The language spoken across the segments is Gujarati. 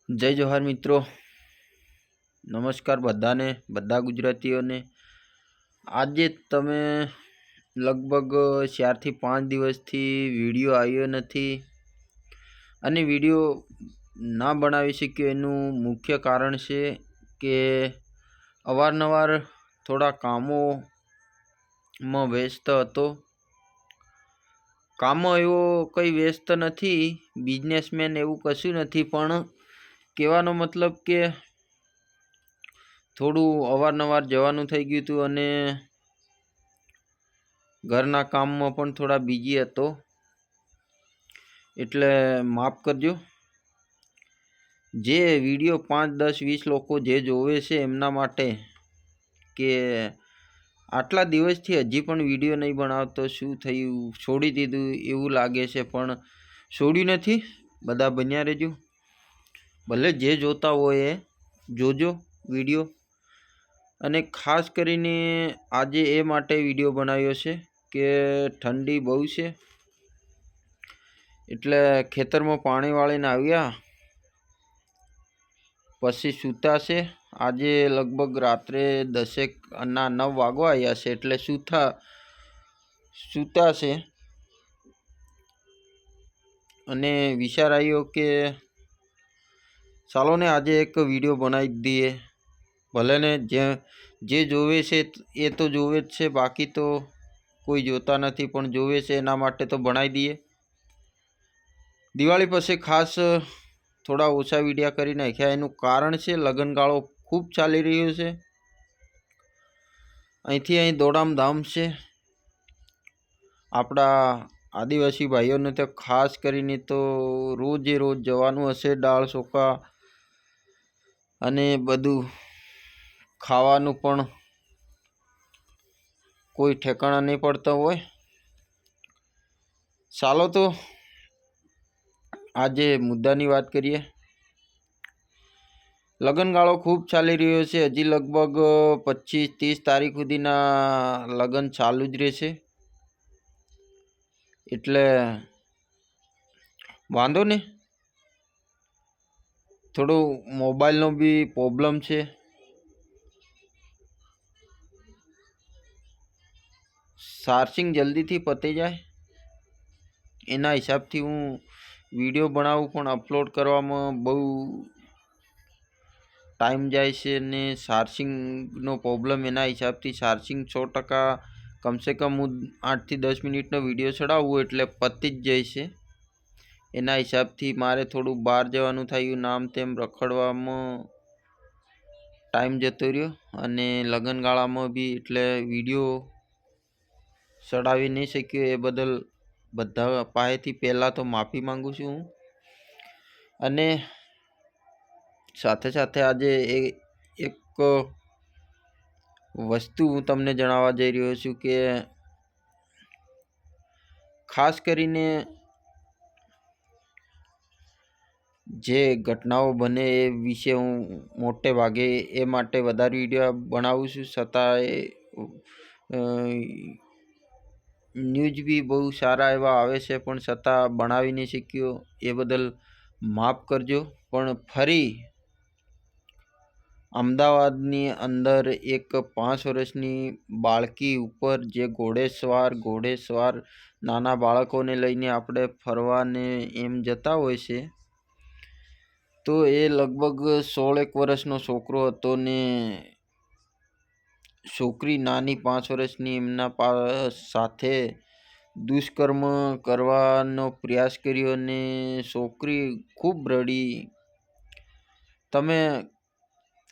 જય જોહાર મિત્રો, નમસ્કાર બધાને, બધા ગુજરાતીઓને। આજે તમે લગભગ 4 થી 5 દિવસથી વિડીયો આવ્યો નથી અને વિડીયો ના બનાવી શક્યો એનું મુખ્ય કારણ છે કે અવારનવાર થોડા કામોમાં વ્યસ્ત હતો। કામો એવો કંઈ વ્યસ્ત નથી, બિઝનેસમેન એવું કશું નથી, પણ કહેવાનો મતલબ કે થોડું અવારનવાર જવાનું થઈ ગયું હતું અને ઘરના કામમાં પણ થોડા બિઝી હતો, એટલે માફ કરજો। જે વિડીયો 5, 10, 20 લોકો જે જોવે છે એમના માટે કે આટલા દિવસથી હજી પણ વિડીયો નહીં બનાવતો, શું થયું, છોડી દીધું એવું લાગે છે, પણ છોડ્યું નથી। બધા બન્યા રહેજો, ભલે જે જોતા હોય એ જોજો વિડીયો। અને ખાસ કરીને આજે એ માટે વિડીયો બનાવ્યો છે કે ઠંડી બહુ છે, એટલે ખેતરમાં પાણી વાળીને આવ્યા પછી સૂતા છે। આજે લગભગ રાત્રે 10:09 વાગવા આવ્યા છે, એટલે સૂતા છે અને વિચાર આવ્યો કે ચાલો ને આજે એક વિડીયો બનાવી દઈએ। ભલે ને જે જોવે છે એ તો જોવે જ છે, બાકી તો કોઈ જોતા નથી, પણ જોવે છે એના માટે તો બનાવી દઈએ। દિવાળી પછી ખાસ થોડા ઓછા વિડીયા કરી નાખ્યા, એનું કારણ છે લગ્નગાળો ખૂબ ચાલી રહ્યો છે, અહીંથી અહીં દોડામ ધામ છે। આપણા આદિવાસી ભાઈઓને તો ખાસ કરીને તો રોજે રોજ જવાનું હશે, દાળ ચોખા અને બધું ખાવાનું પણ કોઈ ઠેકાણા નહીં પડતા હોય। ચાલો તો આજે મુદ્દાની વાત કરીએ। લગ્નગાળો ખૂબ ચાલી રહ્યો છે, હજી લગભગ 25-30 તારીખ સુધીના લગ્ન ચાલુ જ રહેશે, એટલે વાંધો ને। થોડું મોબાઈલનો બી પ્રોબ્લેમ છે, ચાર્જિંગ જલ્દીથી પતી જાય એના હિસાબથી હું વિડીયો બનાવું, પણ અપલોડ કરવામાં બહુ ટાઈમ જાય છે ને ચાર્જિંગનો પ્રોબ્લેમ, એના હિસાબથી ચાર્જિંગ 100% કમસે કમ હું 8 થી 10 મિનિટનો વિડીયો ચડાવું એટલે પતી જ જાય છે। એના હિસાબથી મારે થોડું બહાર જવાનું થયું, નામ તેમ રખડવામાં ટાઈમ જતો રહ્યો અને લગ્નગાળામાં બી એટલે વિડીયો ચડાવી નહીં શક્યો, એ બદલ બધા પાસેથી પહેલાં તો માફી માંગુ છું હું। અને સાથે સાથે આજે એક વસ્તુ હું તમને જણાવવા જઈ રહ્યો છું કે ખાસ કરીને જે ઘટનાઓ બને એ વિશે હું મોટે ભાગે એ માટે વધારે વિડીયો બનાવું છું, છતાં ન્યૂઝ બી બહુ સારા એવા આવે છે, પણ છતાં બનાવી નહીં શક્યો, એ બદલ માફ કરજો। પણ ફરી અમદાવાદની અંદર એક 5 વર્ષની બાળકી ઉપર જે ઘોડેસવાર નાના બાળકોને લઈને આપણે ફરવાને એમ જતા હોય છે, તો એ લગભગ 16 વર્ષનો છોકરો હતો ને છોકરી નાની 5 વર્ષની એમના સાથે દુષ્કર્મ કરવાનો પ્રયાસ કર્યો અને છોકરી ખૂબ રડી। તમે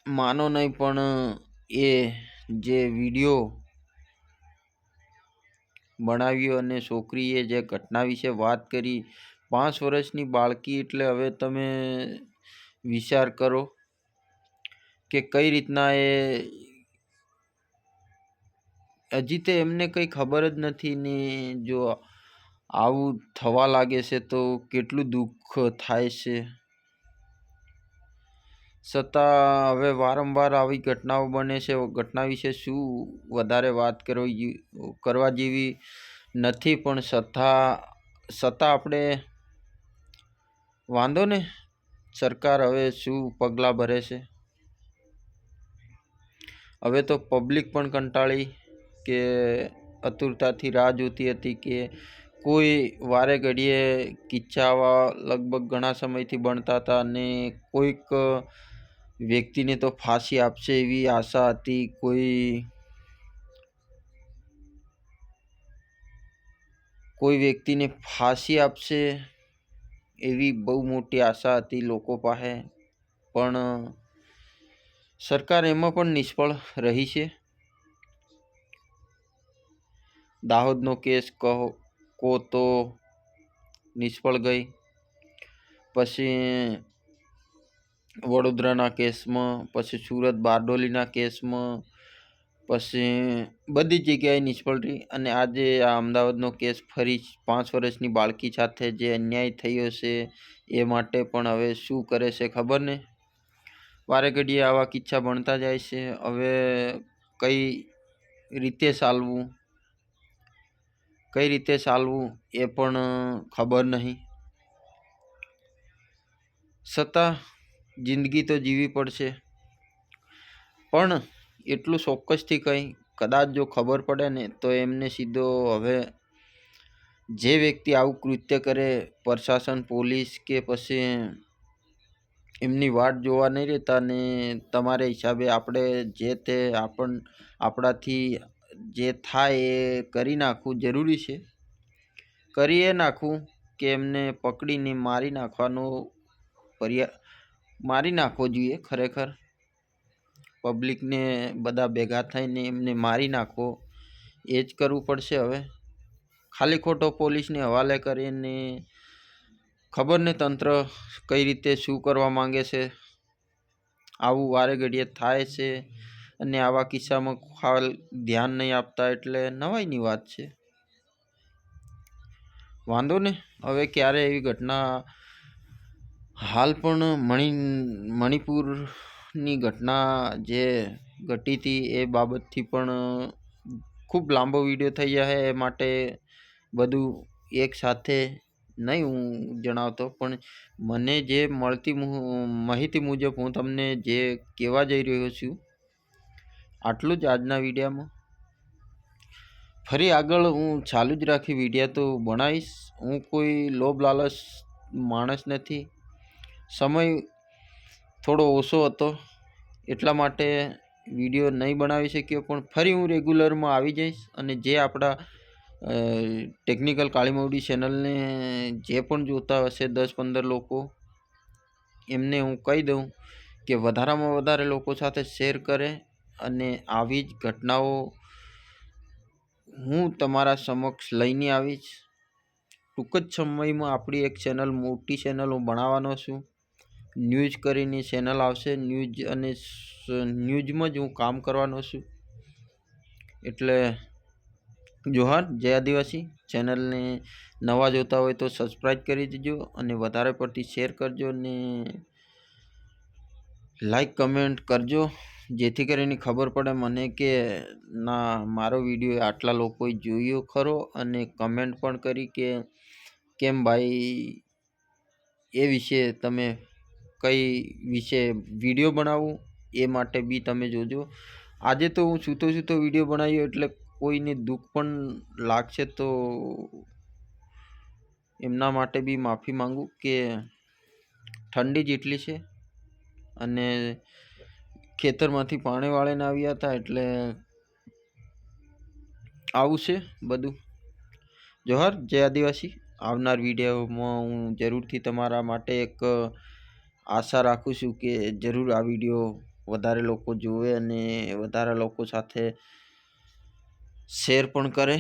માનો નહીં, પણ એ જે વિડીયો બનાવ્યો અને છોકરીએ જે ઘટના વિશે વાત કરી, 5 વર્ષની બાળકી, એટલે હવે તમે વિચાર કરો કે કઈ રીતના હજી તો એમને કંઈ ખબર જ નથી ને જો આવું થવા લાગે છે તો કેટલું દુઃખ થાય છે। છતાં હવે વારંવાર આવી ઘટનાઓ બને છે, ઘટના વિશે શું વધારે વાત કરવા જેવી નથી, પણ છતાં આપણે વાંધો ને, સરકાર હવે શું પગલાં ભરે છે? હવે તો પબ્લિક પણ કંટાળી કે આતુરતાથી રાહ જોતી હતી કે કોઈ વારે ઘડીએ કિસ્સા આવા લગભગ ઘણા સમયથી બનતા હતા અને કોઈક વ્યક્તિને તો ફાંસી આપશે એવી આશા હતી. કોઈ વ્યક્તિને ફાંસી આપશે એવી બહુ મોટી આશા હતી લોકો પાસે, પણ સરકાર એમાં પણ નિષ્ફળ રહી છે. દાહોદનો કેસ કહો તો નિષ્ફળ ગઈ, પછી વડોદરાના કેસમાં, પછી સુરત બારડોલીના કેસમાં, પછી બધી જગ્યાએ નિષ્ફળ રહી. અને આજે આ અમદાવાદનો કેસ ફરી 5 વર્ષની બાળકી સાથે જે અન્યાય થયો છે એ માટે પણ હવે શું કરે છે ખબર ને. વારે ઘડીએ આવા કિસ્સા બનતા જાય છે. હવે કઈ રીતે ચાલવું એ પણ ખબર નહીં. છતાં જિંદગી તો જીવી પડશે. પણ એટલું ચોક્કસથી કદાચ જો ખબર પડે ને તો એમને સીધો હવે જે વ્યક્તિ આવું કૃત્ય કરે, પ્રશાસન, પોલીસ કે પછી એમની વાટ જોવા નહીં રહેતા ને તમારા હિસાબે આપણે જે તે આપણાથી જે થાય એ કરી નાખવું જરૂરી છે. કરી એ નાખવું કે એમને પકડીને મારી નાખવો જોઈએ. ખરેખર પબ્લિકને બધા ભેગા થઈને એમને મારી નાખવો એ જ કરવું પડશે. હવે ખાલી ખોટો પોલીસને હવાલે કરીને ખબર ને તંત્ર કઈ રીતે શું કરવા માંગે છે. આવું વારે ઘડીએ થાય છે અને આવા કિસ્સામાં ખાલ ધ્યાન નહીં આપતા એટલે નવાઈની વાત છે. વાંધો ને, હવે ક્યારે એવી ઘટના હાલ પણ મણિપુરની ઘટના જે ઘટી હતી એ બાબતથી પણ ખૂબ લાંબો વિડીયો થઈ જાય. એ માટે બધું એક સાથે નહીં હું જણાવતો, પણ મને જે મળતી માહિતી મુજબ હું તમને જે કહેવા જઈ રહ્યો છું આટલું જ આજના વિડીયામાં. ફરી આગળ હું ચાલુ જ રાખી વિડીયા તો બનાવીશ. હું કોઈ લોભ લાલચ માણસ નથી. સમય થોડો ઓછો હતો એટલા માટે વિડીયો નહીં બનાવી શક્યો, પણ ફરી હું રેગ્યુલરમાં આવી જઈશ. અને જે આપણા ટેકનિકલ કાળી મવડી ચેનલને જે પણ જોતા હશે 10-15 લોકો, એમને હું કહી દઉં કે વધારામાં વધારે લોકો સાથે શેર કરે અને આવી જ ઘટનાઓ હું તમારા સમક્ષ લઈને આવીશ. ટૂંક જ સમયમાં આપણી એક મોટી ચેનલ હું બનાવવાનો છું. ન્યૂઝ કરીને ચેનલ આવશે. ન્યૂઝમાં જ હું કામ કરવાનો છું. એટલે જોહાર, જય આદિવાસી. ચેનલને નવા જોતા હોય તો સબસ્ક્રાઈબ કરી દેજો અને વધારે પડતી શેર કરજો અને લાઈક કમેન્ટ કરજો, જેથી કરીને ખબર પડે મને કે ના મારો વિડીયો આટલા લોકોએ જોયો ખરો. અને કમેન્ટ પણ કરી કે કેમ ભાઈ એ વિશે તમે કઈ વિશે વિડીયો બનાવું એ માટે બી તમે જોજો. આજે તો હું સૂતો વિડીયો બનાવ્યો એટલે કોઈને દુઃખ પણ લાગશે તો એમના માટે બી માફી માંગુ કે ઠંડી જેટલી છે અને ખેતરમાંથી પાણી વાળીને આવ્યા હતા એટલે આવું છે બધું. જોહર, જય આદિવાસી. આવનાર વિડીયોમાં હું જરૂરથી તમારા માટે એક આશા રાખું છું કે જરૂર આ વિડીયો વધારે લોકો જોવે અને વધારે લોકો સાથે શેર પણ કરે.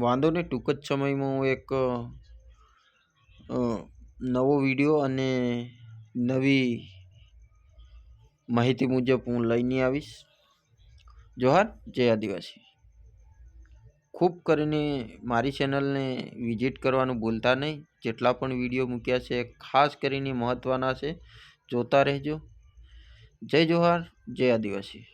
વાંધો નહીં, ટૂંક જ સમયમાં હું એક નવો વિડીયો અને નવી માહિતી મુજબ હું લઈને આવીશ. જોહાર, જય આદિવાસી. ખૂબ કરીને મારી ચેનલને વિઝિટ કરવાનું ભૂલતા નહીં. જેટલા પણ વિડીયો મૂક્યા છે ખાસ કરીને મહત્ત્વના છે, જોતા રહેજો. જય જોહાર, જય આદિવાસી.